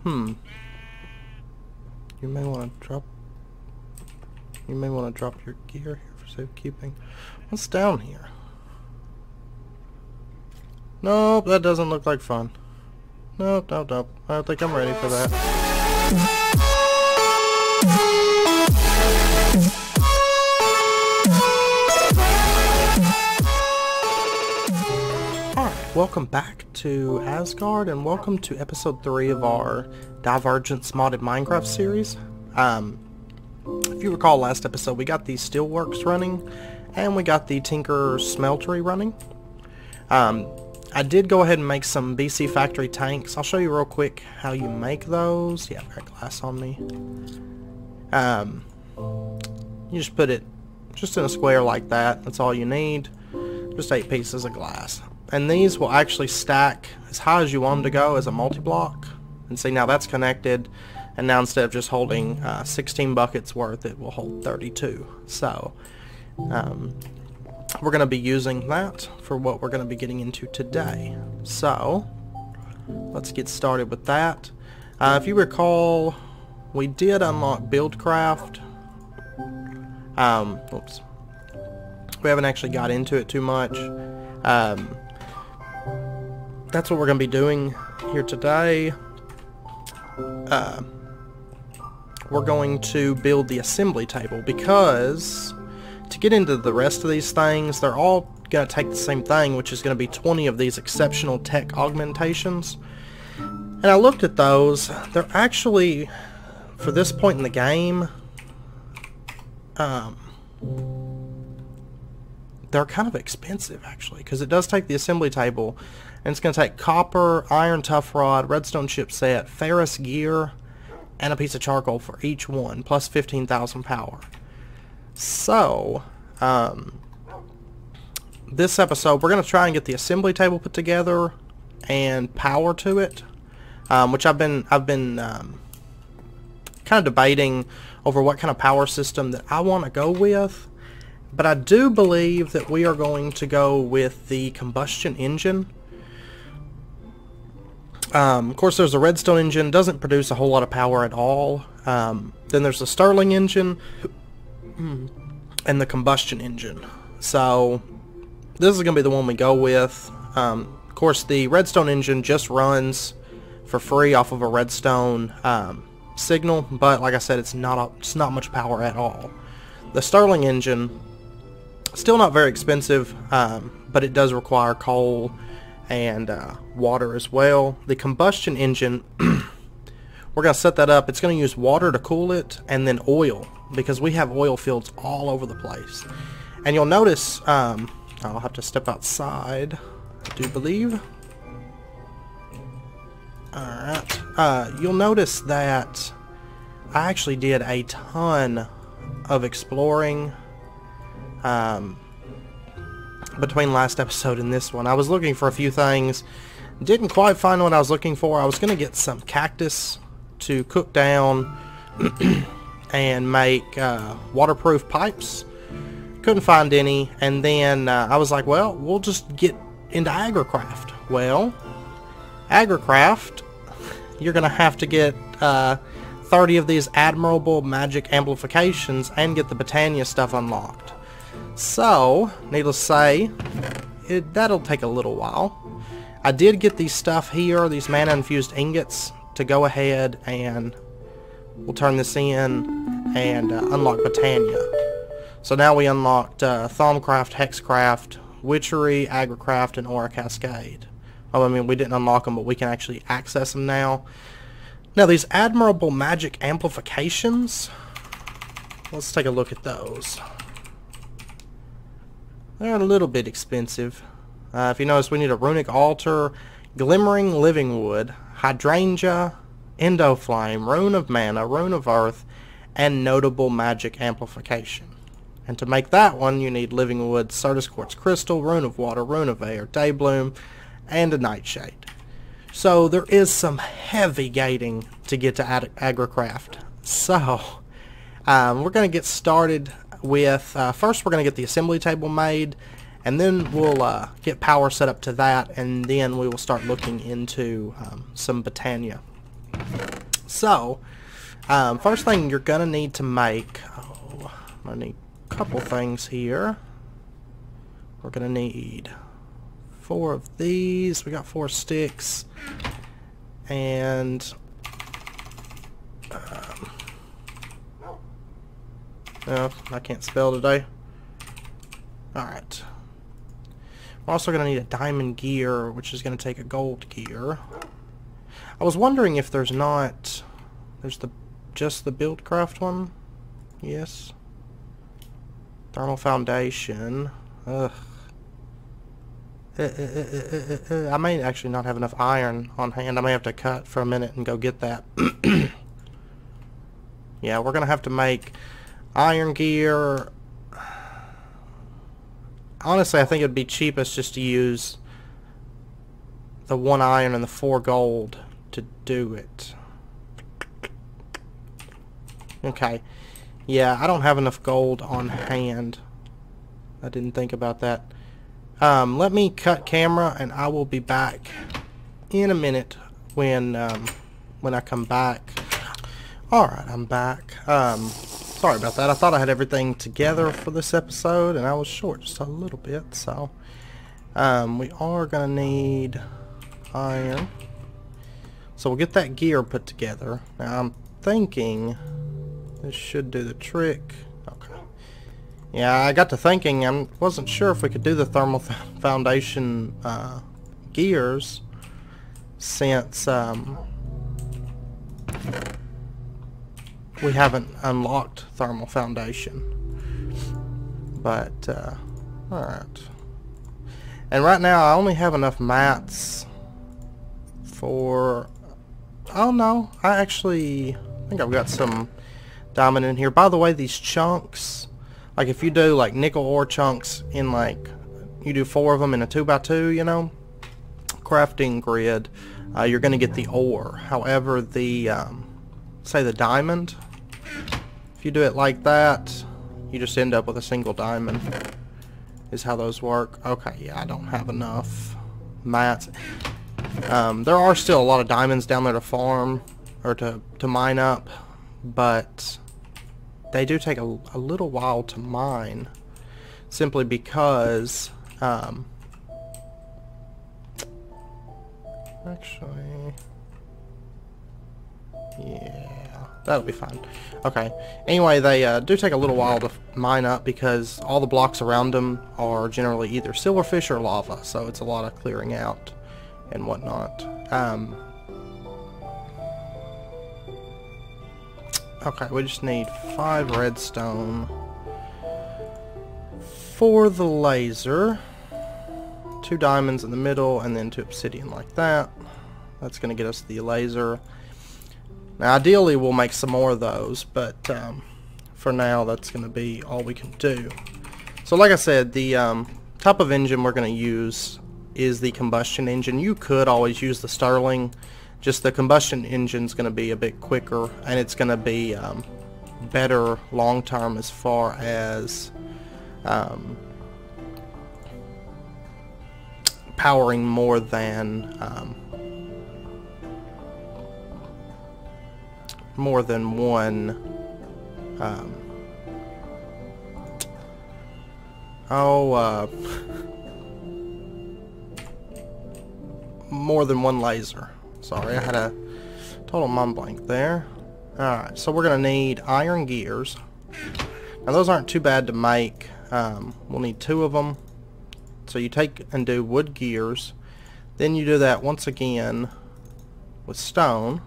You may want to drop. You may want to drop your gear here for safekeeping. What's down here? Nope, that doesn't look like fun. Nope, nope, nope. I don't think I'm ready for that. Alright, welcome back to Asgaard, and welcome to episode 3 of our Divergence modded Minecraft series. If you recall last episode, we got the steelworks running, and we got the Tinker smeltery running. I did go ahead and make some BC factory tanks. I'll show you real quick how you make those. Yeah, I've got glass on me. You just put it just in a square like that. That's all you need. Just 8 pieces of glass. And these will actually stack as high as you want them to go as a multi-block. And see, now that's connected. And now instead of just holding 16 buckets worth, it will hold 32. So, we're going to be using that for what we're going to be getting into today. So, let's get started with that. If you recall, we did unlock Buildcraft. Oops. We haven't actually got into it too much. That's what we're going to be doing here today. We're going to build the assembly table because to get into the rest of these things, they're all going to take the same thing, which is going to be 20 of these exceptional tech augmentations. And I looked at those. They're actually, for this point in the game, they're kind of expensive actually, because it does take the assembly table, and it's going to take copper, iron tough rod, redstone chipset, ferrous gear, and a piece of charcoal for each one, plus 15,000 power. So, this episode we're going to try and get the assembly table put together and power to it, which I've been kind of debating over what kind of power system that I want to go with. But I do believe that we are going to go with the combustion engine. Of course, there's a redstone engine, doesn't produce a whole lot of power at all. Then there's the Stirling engine and the combustion engine. So this is going to be the one we go with. Of course, the redstone engine just runs for free off of a redstone signal, but like I said, it's not much power at all. The Stirling engine, still not very expensive, but it does require coal and water as well. The combustion engine, we're going to set that up. It's going to use water to cool it, and then oil, because we have oil fields all over the place. And you'll notice, I'll have to step outside, I do believe. Alright, you'll notice that I actually did a ton of exploring between last episode and this one. I was looking for a few things, didn't quite find what I was looking for. I was going to get some cactus to cook down and make waterproof pipes. Couldn't find any, and then I was like, well, we'll just get into agricraft. Well, agricraft, you're going to have to get 30 of these admirable magic amplifications and get the Botania stuff unlocked. So, needless to say, that'll take a little while. I did get these stuff here, these mana-infused ingots, to go ahead and we'll turn this in and unlock Botania. So now we unlocked Thaumcraft, Hexcraft, Witchery, Agricraft, and Aura Cascade. Well, I mean, we didn't unlock them, but we can actually access them now. Now, these admirable magic amplifications, let's take a look at those. They're a little bit expensive. If you notice, we need a runic altar, glimmering living wood, hydrangea, endoflame, rune of mana, rune of earth, and notable magic amplification. And to make that one, you need living wood, Certus quartz crystal, rune of water, rune of air, daybloom, and a nightshade. So there is some heavy gating to get to agricraft. So we're going to get started with, first we're going to get the assembly table made, and then we'll get power set up to that, and then we will start looking into some Botania. So, first thing you're gonna need to make, I'm gonna need a couple things here. We're gonna need 4 of these. We got 4 sticks, and no, I can't spell today. Alright. We're also going to need a diamond gear, which is going to take a gold gear. I was wondering if there's not... There's just the Buildcraft one? Yes. Thermal foundation. Ugh. I may actually not have enough iron on hand. I may have to cut for a minute and go get that. Yeah, we're going to have to make iron gear. Honestly, I think it would be cheapest just to use the 1 iron and the 4 gold to do it. Okay. Yeah, I don't have enough gold on hand. I didn't think about that. Let me cut camera, and I will be back in a minute when I come back. Alright, I'm back. Sorry about that. I thought I had everything together for this episode, and I was short just a little bit. So, we are going to need iron. So we'll get that gear put together. Now, I'm thinking this should do the trick. Okay. Yeah, I got to thinking. I wasn't sure if we could do the thermal foundation gears, since we haven't unlocked thermal foundation. But alright. And right now I only have enough mats for... Oh no, I think I've got some diamond in here. By the way, these chunks, like if you do like nickel ore chunks in, like, you do 4 of them in a 2x2, you know, crafting grid, you're gonna get the ore. However, the say the diamond, if you do it like that, you just end up with a single diamond, is how those work. Okay, yeah, I don't have enough mats. There are still a lot of diamonds down there to farm, or to mine up, but they do take a little while to mine, simply because actually, yeah, that'll be fine. Okay. Anyway, they do take a little while to mine up, because all the blocks around them are generally either silverfish or lava, so it's a lot of clearing out and whatnot. Okay, we just need 5 redstone for the laser, 2 diamonds in the middle, and then 2 obsidian like that. That's going to get us the laser. Now, ideally, we'll make some more of those, but for now, that's going to be all we can do. So, like I said, the type of engine we're going to use is the combustion engine. You could always use the Stirling. Just the combustion engine's going to be a bit quicker, and it's going to be better long term as far as powering more than one more than one laser. Sorry, I had a total mind blank there. Alright, so we're going to need iron gears. Now those aren't too bad to make. We'll need 2 of them. So you take and do wood gears. Then you do that once again with stone.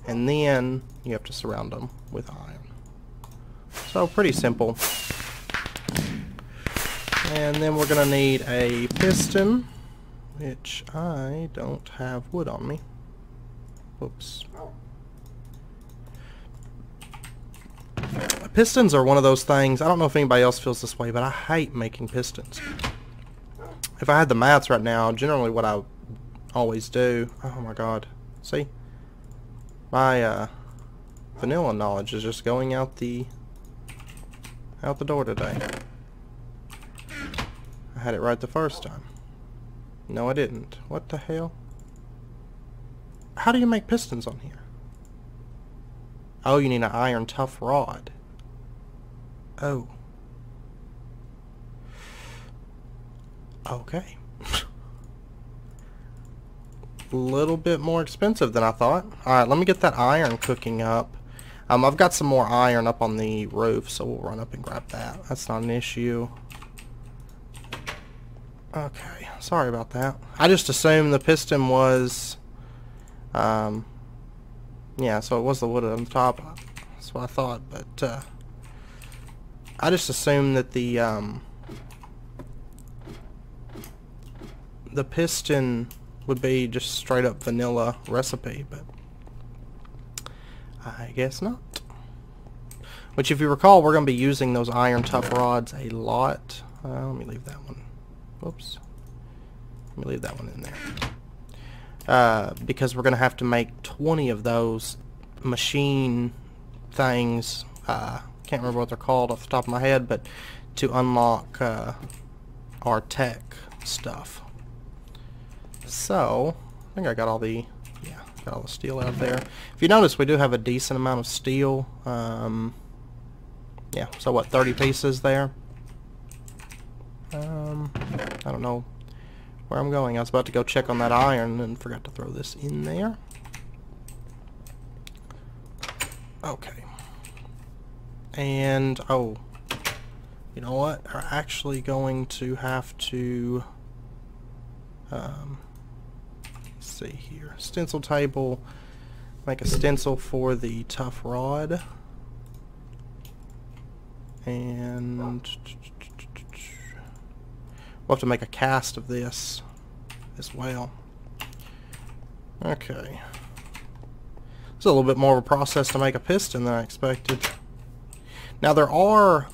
And then you have to surround them with iron. So pretty simple. And then we're going to need a piston, which I don't have wood on me. Whoops. Pistons are one of those things, I don't know if anybody else feels this way, but I hate making pistons. If I had the mats right now, generally what I always do... Oh my god. See? My vanilla knowledge is just going out the door today. I had it right the first time. No, I didn't. What the hell? how do you make pistons on here? Oh, you need an iron tough rod. Oh. Okay. A little bit more expensive than I thought. Alright, let me get that iron cooking up. I've got some more iron up on the roof, so we'll run up and grab that. That's not an issue. Okay, sorry about that. I just assumed the piston was... yeah, so it was the wood on the top. That's what I thought, but I just assumed that the piston would be just straight up vanilla recipe, but I guess not. Which, if you recall, we're going to be using those iron tough rods a lot. Let me leave that one. Whoops. Let me leave that one in there. Because we're going to have to make 20 of those machine things. Can't remember what they're called off the top of my head, but to unlock our tech stuff. So, I think I got all the steel out there. If you notice, we do have a decent amount of steel. Yeah, so what, 30 pieces there? I don't know where I'm going. I was about to go check on that iron and forgot to throw this in there. Okay. And, oh, you know what? We're actually going to have to, let's see here. Stencil table. Make a stencil for the tough rod. And we'll have to make a cast of this as well. Okay. It's a little bit more of a process to make a piston than I expected. Now there are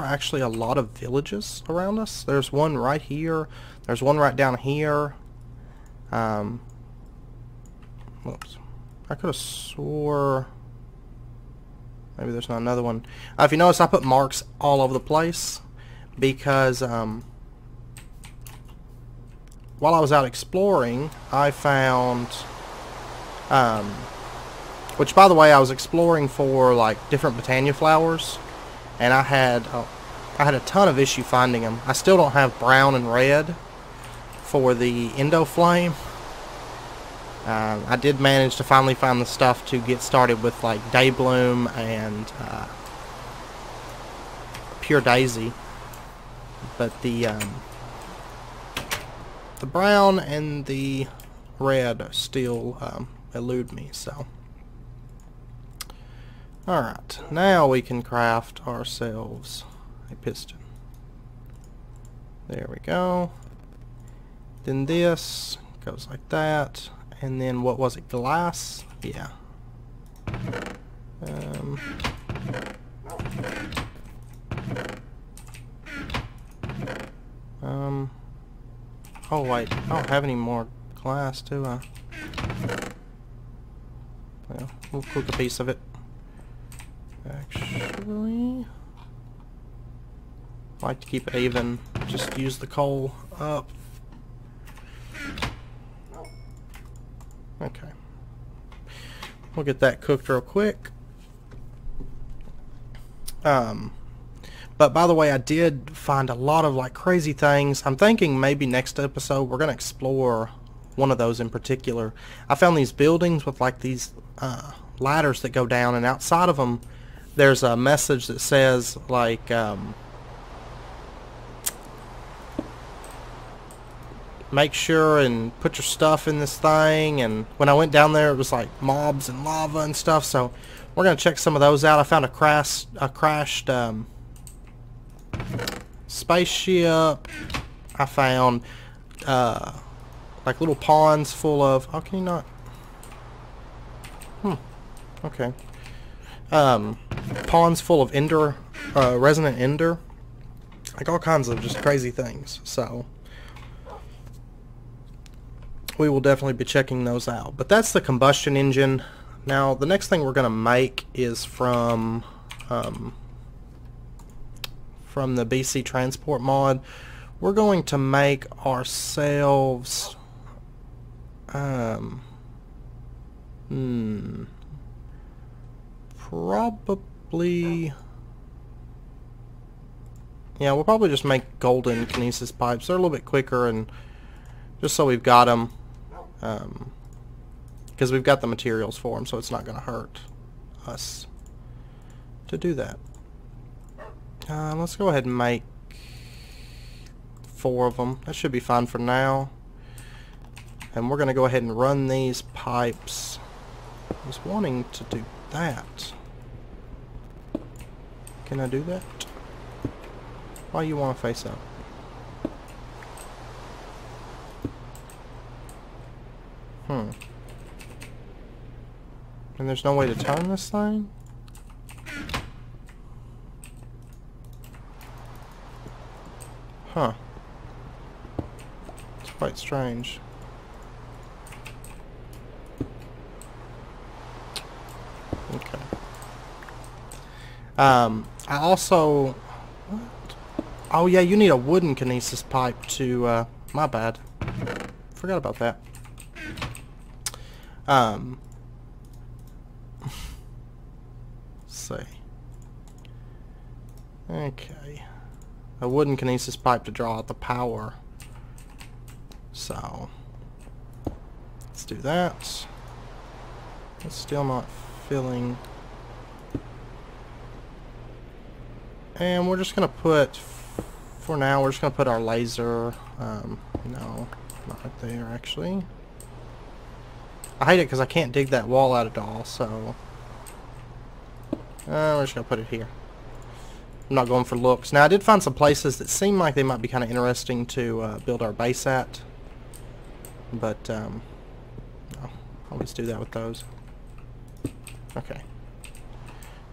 actually a lot of villages around us. There's one right here. There's one right down here. Whoops. I could have swore maybe there's not another one. If you notice, I put marks all over the place because while I was out exploring, I found, which by the way, I was exploring for like different Botania flowers, and I had a ton of issue finding them. I still don't have brown and red for the Indo Flame. I did manage to finally find the stuff to get started with, like Daybloom and Pure Daisy, but the brown and the red still elude me. So, all right, now we can craft ourselves a piston. There we go. Then this goes like that. And then, what was it, glass? Yeah. Oh wait, I don't have any more glass, do I? Well, we'll cook a piece of it. Actually, I like to keep it even. Just use the coal up. Okay. We'll get that cooked real quick. But by the way, I did find a lot of like crazy things. I'm thinking maybe next episode we're going to explore one of those in particular. I found these buildings with like these ladders that go down, and outside of them there's a message that says like make sure and put your stuff in this thing. And when I went down there, it was like mobs and lava and stuff, so we're gonna check some of those out. I found a crashed spaceship. I found like little ponds full of, how can you not, okay, ponds full of ender, resonant ender, like all kinds of just crazy things. So we will definitely be checking those out. But that's the combustion engine. Now the next thing we're going to make is from the BC transport mod. We're going to make ourselves Probably... Yeah, we'll probably just make golden kinesis pipes. They're a little bit quicker, and just so we've got them, because we've got the materials for them, so it's not going to hurt us to do that. Let's go ahead and make 4 of them. That should be fine for now. And we're going to go ahead and run these pipes. I was wanting to do that. Can I do that? Why you want to face up? And there's no way to turn this thing? Huh. It's quite strange. Okay. I also... What? Oh yeah, you need a wooden kinesis pipe to... my bad. Forgot about that. Let's see. Okay. A wooden kinesis pipe to draw out the power. So... let's do that. It's still not filling. And we're just gonna put, for now, we're just gonna put our laser, no, not right there actually. I hate it because I can't dig that wall out at all, so we're just gonna put it here. I'm not going for looks. Now I did find some places that seem like they might be kind of interesting to build our base at, but no, I'll just do that with those. Okay.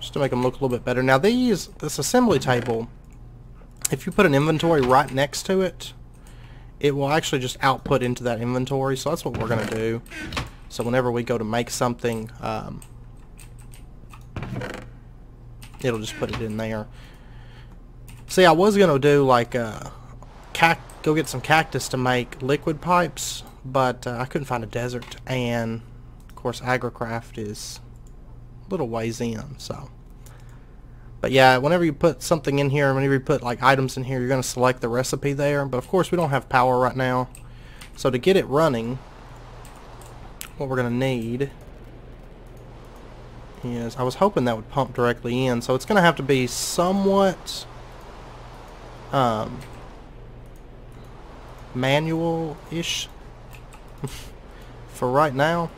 Just to make them look a little bit better. Now this assembly table, if you put an inventory right next to it, it will actually just output into that inventory. So that's what we're going to do. So whenever we go to make something, it'll just put it in there. See, I was going to do like go get some cactus to make liquid pipes, but I couldn't find a desert, and of course Agricraft is little ways in, so. But yeah, whenever you put something in here, whenever you put like items in here, you're going to select the recipe there. But of course we don't have power right now, so to get it running, what we're going to need is, I was hoping that would pump directly in, so it's going to have to be somewhat manual-ish for right now.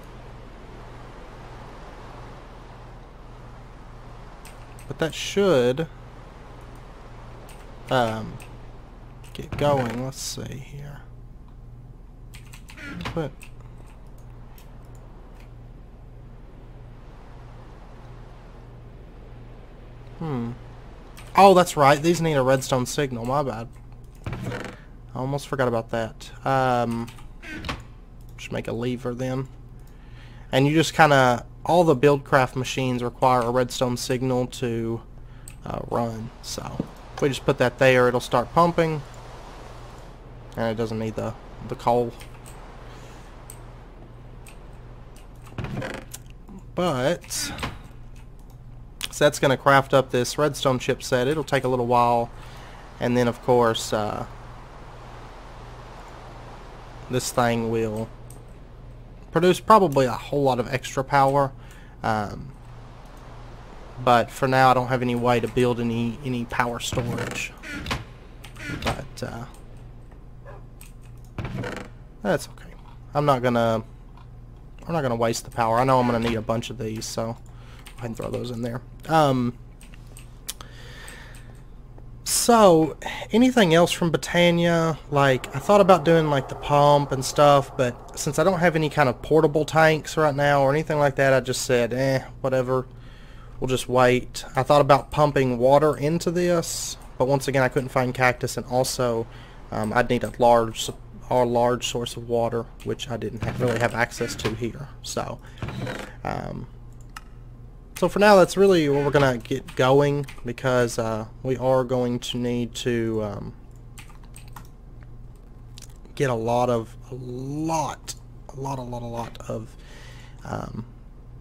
But that should get going. Let's see here. But oh, that's right. These need a redstone signal. My bad. I almost forgot about that. Just make a lever then. And you just kind of, all the Buildcraft machines require a redstone signal to run. So if we just put that there, it'll start pumping, and it doesn't need the coal. But so that's going to craft up this redstone chipset. It'll take a little while, and then of course this thing will produce probably a whole lot of extra power, but for now I don't have any way to build any power storage. But that's okay. We're not gonna waste the power. I know I'm gonna need a bunch of these, so go ahead and throw those in there. So, anything else from Botania? Like, I thought about doing like the pump and stuff, but since I don't have any kind of portable tanks right now or anything like that, I just said, whatever, we'll just wait. I thought about pumping water into this, but once again I couldn't find cactus, and also I'd need a large source of water, which I didn't really have access to here. So so for now, that's really what we're going to get going, because we are going to need to get a lot a lot of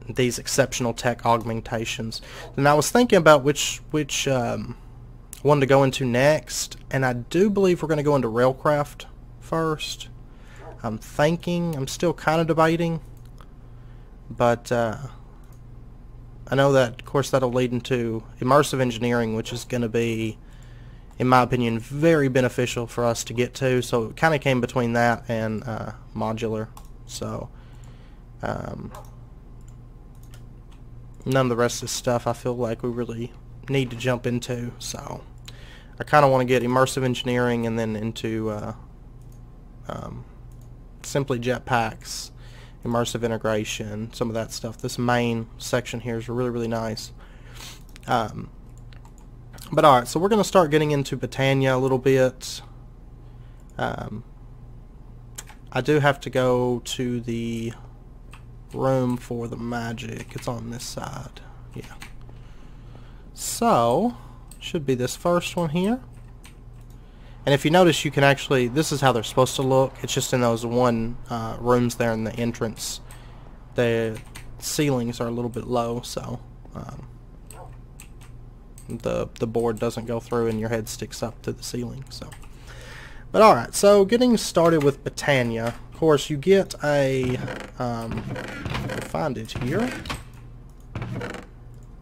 these exceptional tech augmentations. And I was thinking about which one to go into next, and I do believe we're going to go into Railcraft first. I'm still kind of debating, but I know that, of course, that'll lead into immersive engineering, which is going to be, in my opinion, very beneficial for us to get to. So it kind of came between that and modular. So none of the rest of this stuff I feel like we really need to jump into. So I kind of want to get immersive engineering and then into simply jetpacks, immersive integration, some of that stuff. This main section here is really nice. But alright, so we're going to start getting into Botania a little bit. I do have to go to the room for the magic. It's on this side. Yeah. So, should be this first one here. And if you notice, you can actually, this is how they're supposed to look. It's just in those rooms there in the entrance. The ceilings are a little bit low, so the board doesn't go through and your head sticks up to the ceiling. So, but alright, so getting started with Botania, of course you get a find it here.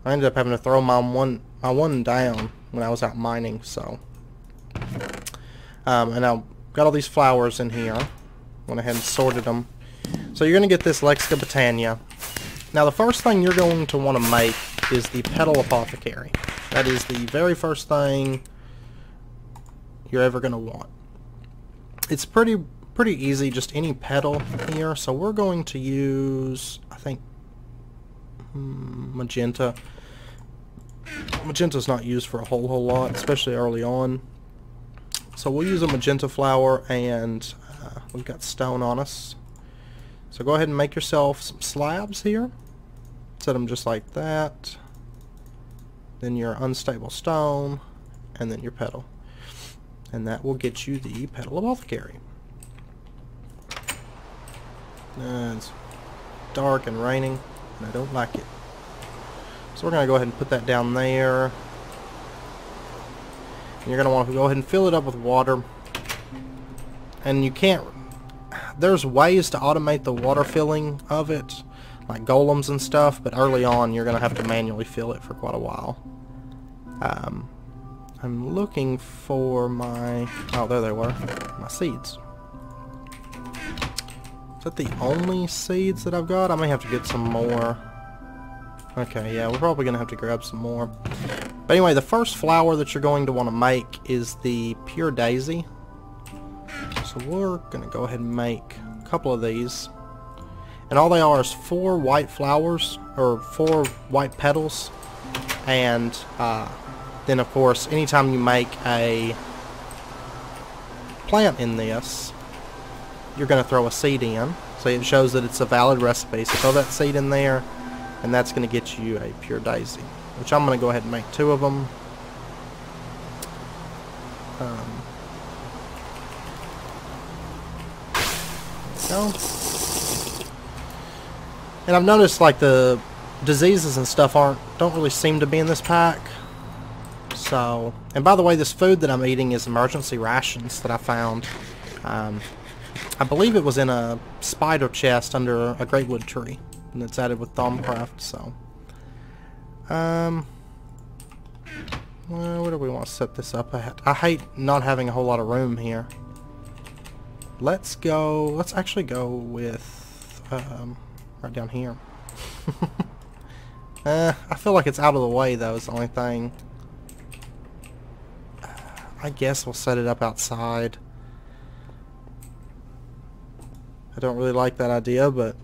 I ended up having to throw my one down when I was out mining, so and I got all these flowers in here. Went ahead and sorted them. So you're going to get this Lexica Botania. Now the first thing you're going to want to make is the Petal Apothecary. That is the very first thing you're ever going to want. It's pretty easy, just any petal here. So we're going to use, I think, magenta. Magenta's not used for a whole lot, especially early on. So we'll use a magenta flower, and we've got stone on us. So go ahead and make yourself some slabs here. Set them just like that. Then your unstable stone, and then your petal. And that will get you the Petal Apothecary. It's dark and raining, and I don't like it. So we're going to go ahead and put that down there. And you're going to want to go ahead and fill it up with water. And you can't... There's ways to automate the water filling of it, like golems and stuff, but early on you're going to have to manually fill it for quite a while. I'm looking for my... Oh, there they were. My seeds. Is that the only seeds that I've got? I may have to get some more. Okay, yeah, we're probably going to have to grab some more. But anyway, the first flower that you're going to want to make is the Pure Daisy. So we're going to go ahead and make a couple of these. And all they are is 4 white flowers, or 4 white petals. And then, of course, anytime you make a plant in this, you're going to throw a seed in. So it shows that it's a valid recipe. So throw that seed in there, and that's going to get you a Pure Daisy, which I'm going to go ahead and make 2 of them. There we go. And I've noticed like the diseases and stuff don't really seem to be in this pack. So, and by the way, this food that I'm eating is emergency rations that I found. I believe it was in a spider chest under a greatwood tree, and it's added with Buildcraft. So, well, where do we want to set this up at? I hate not having a whole lot of room here. Let's actually go with right down here. I feel like it's out of the way though, is the only thing. I guess we'll set it up outside. I don't really like that idea, but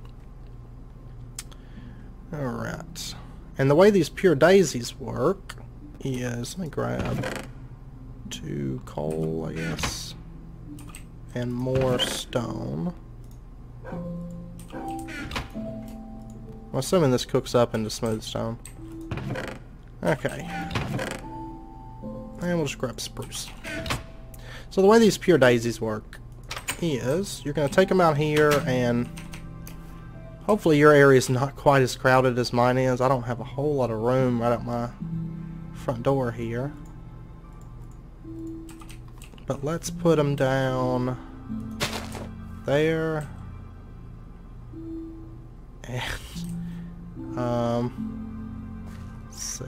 alright. And the way these Pure Daisies work is, let me grab 2 coal, I guess, and more stone. I'm assuming this cooks up into smooth stone. Okay. And we'll just grab spruce. So the way these Pure Daisies work is, you're going to take them out here and Hopefully your area is not quite as crowded as mine is. I don't have a whole lot of room right at my front door here. But let's put them down there. And let's see.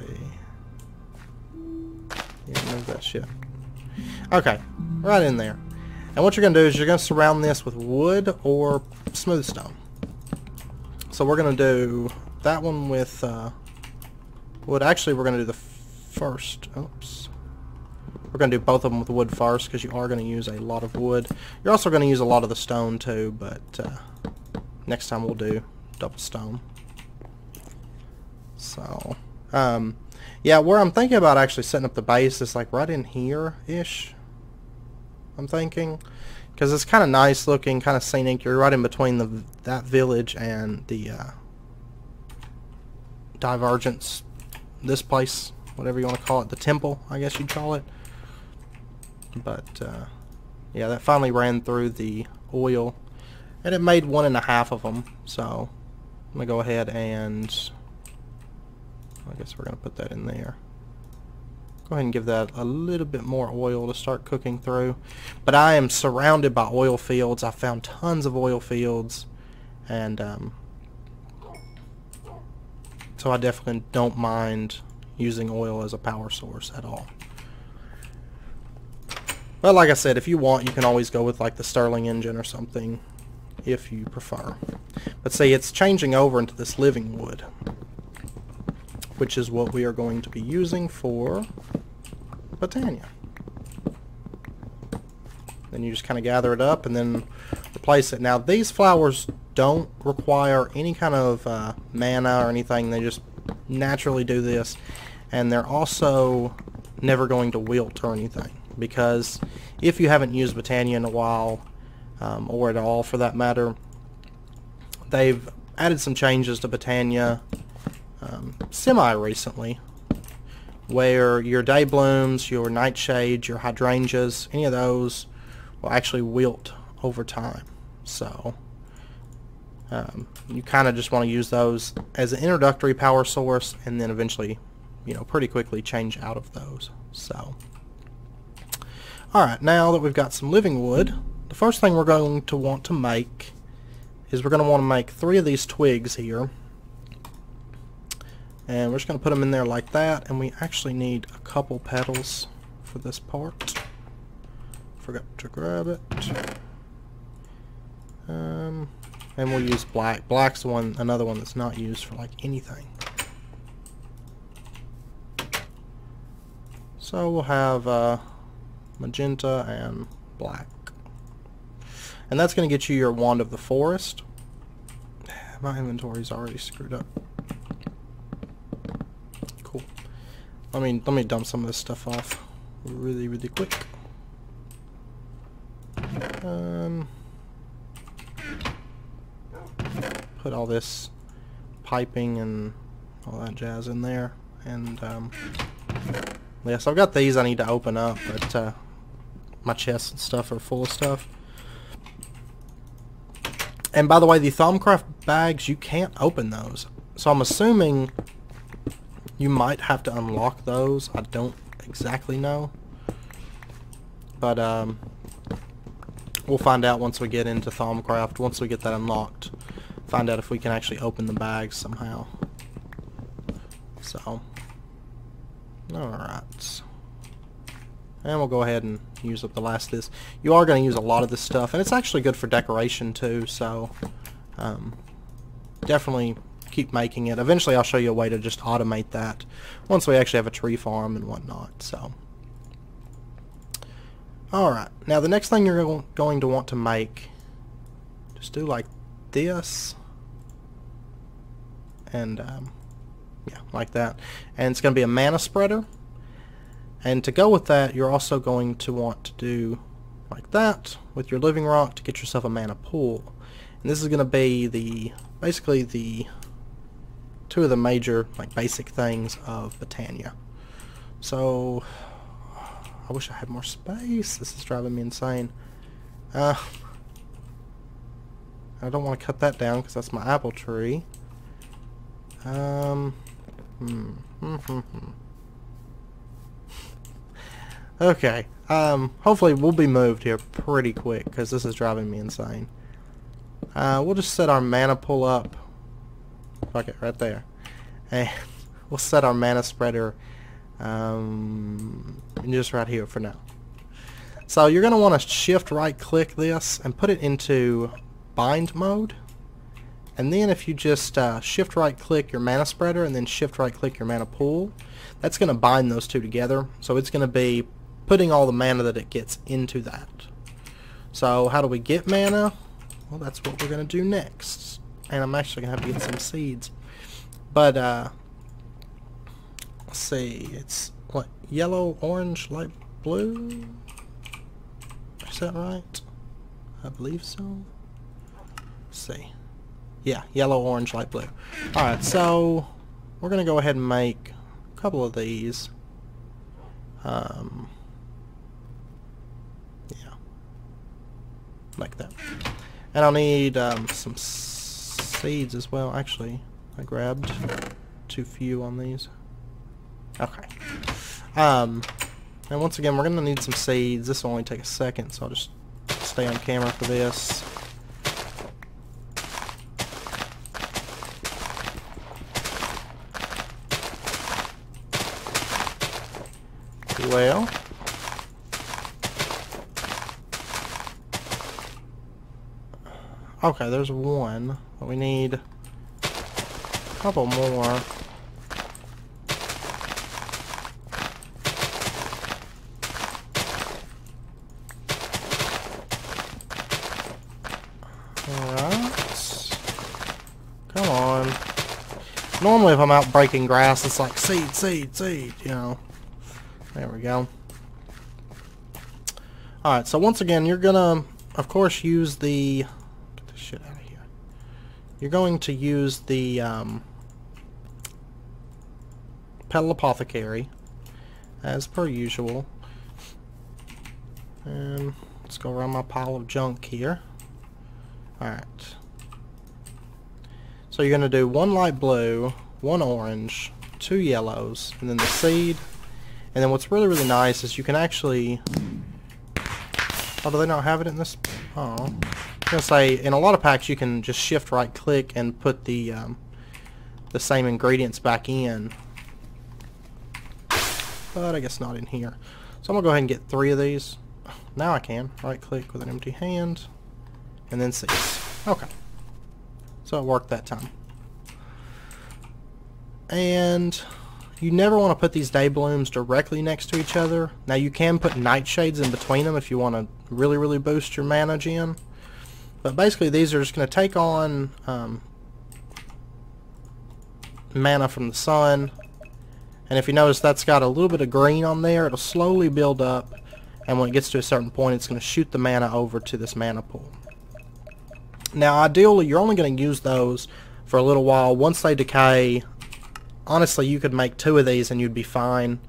Yeah, move that shit. Okay, right in there. And what you're going to do is you're going to surround this with wood or smooth stone. So we're going to do that one with wood. Actually, we're going to do the first. Oops. We're going to do both of them with wood first because you are going to use a lot of wood. You're also going to use a lot of the stone too, but next time we'll do double stone. So, yeah, where I'm thinking about actually setting up the base is like right in here-ish, I'm thinking. Because it's kind of nice looking, kind of scenic. You're right in between that village and the Divergence, this place, whatever you want to call it, the temple, I guess you'd call it. But, yeah, that finally ran through the oil. And it made 1.5 of them. So, I'm going to go ahead and, I guess we're going to put that in there. Go ahead and give that a little bit more oil to start cooking through. But I am surrounded by oil fields. I found tons of oil fields. And, so I definitely don't mind using oil as a power source at all. But like I said, if you want, you can always go with like the Stirling engine or something if you prefer. But see, it's changing over into this living wood, which is what we are going to be using for Botania. Then you just kind of gather it up and then replace it. Now these flowers don't require any kind of mana or anything. They just naturally do this. And they're also never going to wilt or anything. Because if you haven't used Botania in a while, or at all for that matter, they've added some changes to Botania semi-recently, where your day blooms, your nightshades, your hydrangeas, any of those will actually wilt over time. So you kind of just want to use those as an introductory power source, and then eventually, you know, pretty quickly change out of those. So, alright, now that we've got some living wood, the first thing we're going to want to make is we're going to want to make 3 of these twigs here. And we're just going to put them in there like that, and we actually need a couple petals for this part. Forgot to grab it. And we'll use black. Black's another one that's not used for like anything. So we'll have magenta and black. And that's going to get you your Wand of the Forest. My inventory's already screwed up. Cool. Let me dump some of this stuff off really, really quick. Put all this piping and all that jazz in there. And yeah, so I've got these I need to open up, but my chests and stuff are full of stuff. And by the way, the Thaumcraft bags, you can't open those. So I'm assuming you might have to unlock those. I don't exactly know. But we'll find out once we get into Thaumcraft. Once we get that unlocked, find out if we can actually open the bags somehow. So, alright. And we'll go ahead and use up the last of this. You are going to use a lot of this stuff, and it's actually good for decoration too, so definitely keep making it. Eventually I'll show you a way to just automate that once we actually have a tree farm and whatnot. So, alright, now the next thing you're going to want to make, just do like this, and yeah, like that. And it's going to be a mana spreader. And to go with that, you're also going to want to do like that with your living rock to get yourself a mana pool. And this is going to be basically the 2 of the major like basic things of Botania. So I wish I had more space. This is driving me insane. I don't want to cut that down because that's my apple tree. Okay. Hopefully we'll be moved here pretty quick because this is driving me insane. We'll just set our mana pool up. Fuck it, right there. And we'll set our mana spreader just right here for now. So you're going to want to shift right click this and put it into bind mode. And then if you just shift right click your mana spreader and then shift right click your mana pool, that's going to bind those two together. So it's going to be putting all the mana that it gets into that. So how do we get mana? Well, that's what we're going to do next. And I'm actually going to have to get some seeds. But let's see, it's what, yellow, orange, light blue? Is that right? I believe so. Let's see. Yeah, yellow, orange, light blue. Alright, so we're going to go ahead and make a couple of these. Yeah. Like that. And I'll need some seeds as well. Actually, I grabbed too few on these. Okay. And once again, we're going to need some seeds. This will only take a second, so I'll just stay on camera for this. Well, okay, there's one, but we need a couple more. Alright. Come on. Normally if I'm out breaking grass, it's like seed, seed, seed, you know. There we go. Alright, so once again, you're gonna, of course, use the... Get this shit out of here. You're going to use the Petal Apothecary, as per usual. And let's go around my pile of junk here. Alright. So you're going to do one light blue, one orange, two yellows, and then the seed. And then what's really, really nice is you can actually... Oh, do they not have it in this? Oh. I was going to say, in a lot of packs you can just shift right click and put the same ingredients back in. But I guess not in here. So I'm going to go ahead and get 3 of these. Now I can. Right click with an empty hand. And then seeds. Okay. So it worked that time. And... you never want to put these day blooms directly next to each other. Now you can put nightshades in between them if you want to really, really boost your mana gen. But basically these are just going to take on mana from the sun. And if you notice that's got a little bit of green on there, it'll slowly build up. And when it gets to a certain point, it's going to shoot the mana over to this mana pool. Now ideally you're only going to use those for a little while. Once they decay... honestly, you could make 2 of these and you'd be fine.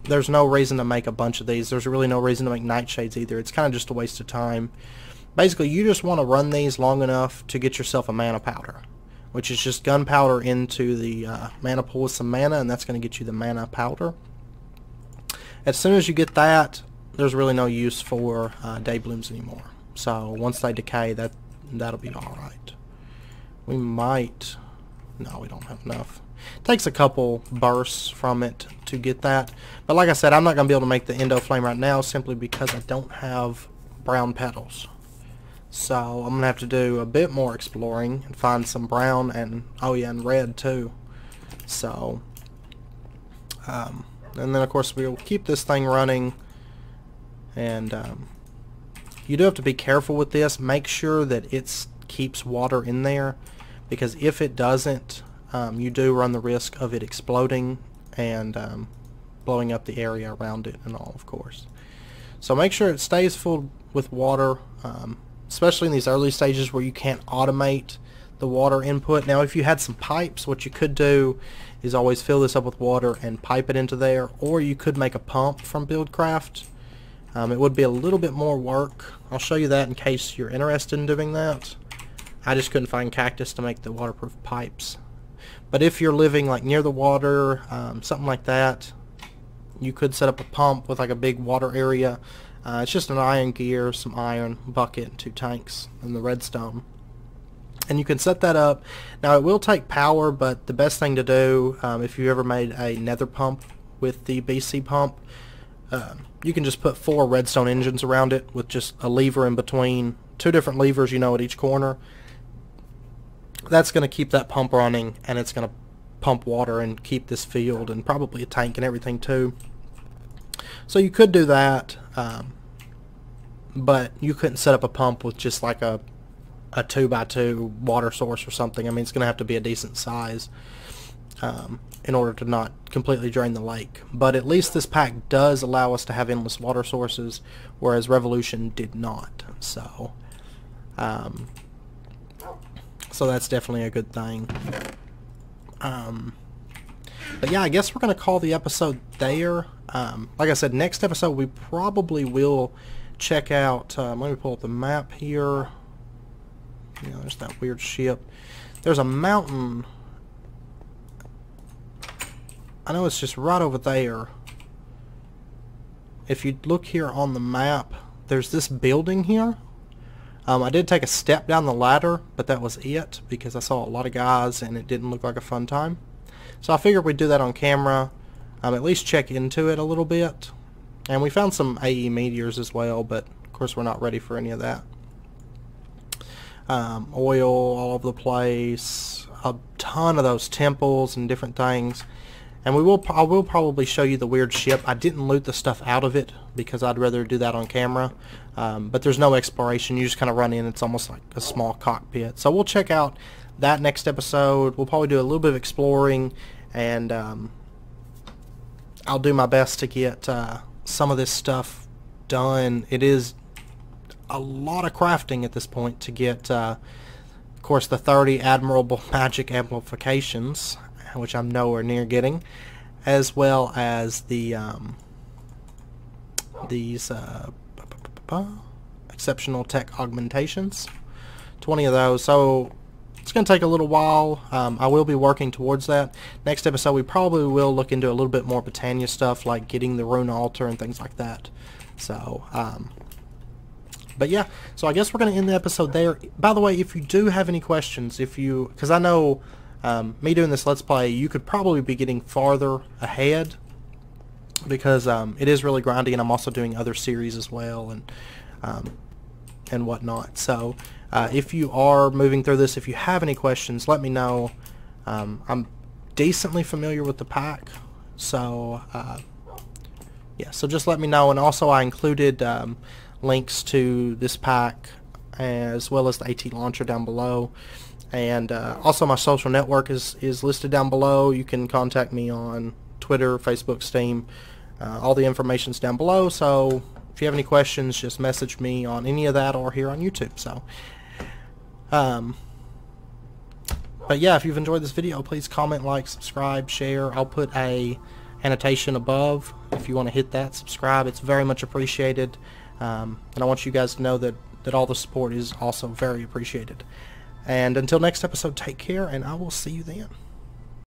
There's no reason to make a bunch of these. There's really no reason to make nightshades either. It's kind of just a waste of time. Basically, you just want to run these long enough to get yourself a mana powder, which is just gunpowder into the mana pool with some mana, and that's going to get you the mana powder. As soon as you get that, there's really no use for day blooms anymore. So once they decay, that'll be alright. We might... No, we don't have enough. It takes a couple bursts from it to get that. But like I said, I'm not going to be able to make the Endo Flame right now simply because I don't have brown petals. So I'm going to have to do a bit more exploring and find some brown and, oh yeah, and red too. So, and then of course we'll keep this thing running. And you do have to be careful with this. Make sure that it keeps water in there. Because if it doesn't, you do run the risk of it exploding and blowing up the area around it and all, of course. So make sure it stays full with water, especially in these early stages where you can't automate the water input. Now if you had some pipes, what you could do is always fill this up with water and pipe it into there, or you could make a pump from Buildcraft. It would be a little bit more work, I'll show you that in case you're interested in doing that. I just couldn't find cactus to make the waterproof pipes. But if you're living like near the water, something like that, you could set up a pump with like a big water area. It's just an iron gear, some iron, bucket, and 2 tanks, and the redstone. And you can set that up. Now it will take power, but the best thing to do, if you ever made a nether pump with the BC pump, you can just put 4 redstone engines around it with just a lever in between, 2 different levers, you know, at each corner. That's going to keep that pump running, and it's going to pump water and keep this field, and probably a tank and everything too. So you could do that, but you couldn't set up a pump with just like a 2x2 water source or something. I mean, it's going to have to be a decent size in order to not completely drain the lake. But at least this pack does allow us to have endless water sources, whereas Revolution did not. So, so that's definitely a good thing. But yeah, I guess we're going to call the episode there. Like I said, next episode we probably will check out, let me pull up the map here. Yeah, there's that weird ship. There's a mountain. I know it's just right over there. If you look here on the map, there's this building here. I did take a step down the ladder, but that was it because I saw a lot of guys and it didn't look like a fun time. So I figured we'd do that on camera, at least check into it a little bit. And we found some AE meteors as well, but of course we're not ready for any of that. Oil all over the place, a ton of those temples and different things. And I will probably show you the weird ship. I didn't loot the stuff out of it because I'd rather do that on camera. But there's no exploration. You just kind of run in. It's almost like a small cockpit. So we'll check out that next episode. We'll probably do a little bit of exploring, and I'll do my best to get some of this stuff done. It is a lot of crafting at this point to get, of course, the 30 admirable magic amplifications, which I'm nowhere near getting, as well as the these exceptional tech augmentations, 20 of those. So it's going to take a little while. I will be working towards that. Next episode we probably will look into a little bit more Botania stuff, like getting the rune altar and things like that. So but yeah, so I guess we're going to end the episode there. By the way, if you do have any questions, because I know me doing this Let's Play, you could probably be getting farther ahead because it is really grindy, and I'm also doing other series as well and whatnot. So if you are moving through this, if you have any questions, let me know. I'm decently familiar with the pack, so yeah, so just let me know. And also I included links to this pack as well as the AT launcher down below, and also my social network is listed down below. You can contact me on Twitter, Facebook, Steam. All the information's down below, so if you have any questions, just message me on any of that or here on YouTube. So but yeah, if you've enjoyed this video, please comment, like, subscribe, share. I'll put a annotation above if you want to hit that, subscribe. It's very much appreciated. And I want you guys to know that all the support is also very appreciated. And until next episode, take care, and I will see you then.